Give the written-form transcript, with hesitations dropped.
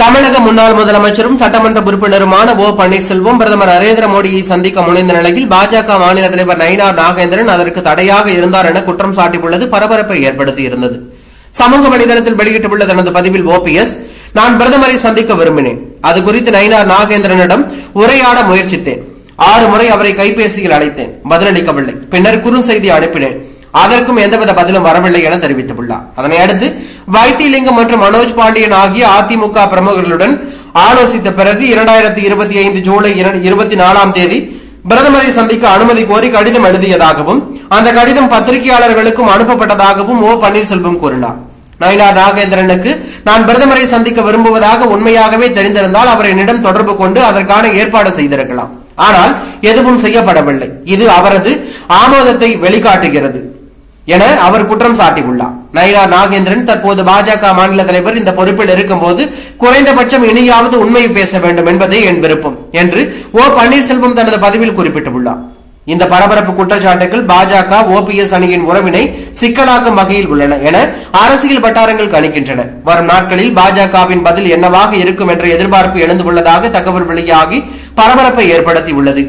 தமிழக முன்னாள் முதலமைச்சரும் சட்டமன்ற உறுப்பினருமான ஓ பன்னீர்செல்வம் பிரதமர் நரேந்திர மோடியை சந்திக்க முனைந்த நிலையில் பாஜக மாநில தலைவர் நயினார் நாகேந்திரன் அதற்கு தடையாக இருந்தார் என குற்றம் சாட்டியுள்ளது பரபரப்பை ஏற்படுத்தியிருந்தது. சமூக வலைதளத்தில் வெளியிட்டுள்ள தனது பதிவில் ஓபிஎஸ், நான் பிரதமரை சந்திக்க விரும்பினேன். அது குறித்து நயினார் நாகேந்திரனிடம் உரையாட முயற்சித்தேன். 6 முறை அவரை கைபேசியில் அழைத்தேன், பதிலளிக்கவில்லை. பின்னர் குறுஞ்செய்தி அனுப்பினேன். அதற்கும் எந்தவித பதிலும் வரவில்லை என தெரிவித்துள்ளார். அதனை அடுத்து வைத்திலிங்கம் மற்றும் மனோஜ் பாண்டியன் ஆகிய அதிமுக பிரமுகர்களுடன் ஆலோசித்த பிறகு 2025 ஜூலை 24 பிரதமரை சந்திக்க அனுமதி கோரி கடிதம் எழுதியதாகவும் அந்த கடிதம் பத்திரிகையாளர்களுக்கும் அனுப்பப்பட்டதாகவும் ஓ பன்னீர்செல்வம் கூறினார். நயினார் நாகேந்திரனுக்கு நான் பிரதமரை சந்திக்க விரும்புவதாக உண்மையாகவே தெரிந்திருந்தால் அவர் என்னிடம் தொடர்பு கொண்டு அதற்கான ஏற்பாடு செய்திருக்கலாம். ஆனால் எதுவும் செய்யப்படவில்லை. இது அவரது ஆமோதத்தை வெளிக்காட்டுகிறது என அவர் குற்றம் சாட்டியுள்ளார். நயினார் நாகேந்திரன் தற்போது பாஜக மாநில தலைவர் இந்த பொறுப்பில் இருக்கும்போது குறைந்தபட்சம் இனியாவது உண்மையை பேச வேண்டும் என்பதே என் விருப்பம் என்று ஓ பன்னீர்செல்வம் தனது பதிவில் குறிப்பிட்டுள்ளார். இந்த பரபரப்பு குற்றச்சாட்டுகள் பாஜக ஓபிஎஸ் அணியின் உறவினை சிக்கலாக்கும் வகையில் உள்ளன என அரசியல் வட்டாரங்கள் கணிக்கின்றன. வரும் நாட்களில் பாஜகவின் பதில் என்னவாக இருக்கும் என்ற எதிர்பார்ப்பு எழுந்துள்ளதாக தகவல் வெளியாகி பரபரப்பை ஏற்படுத்தியுள்ளது.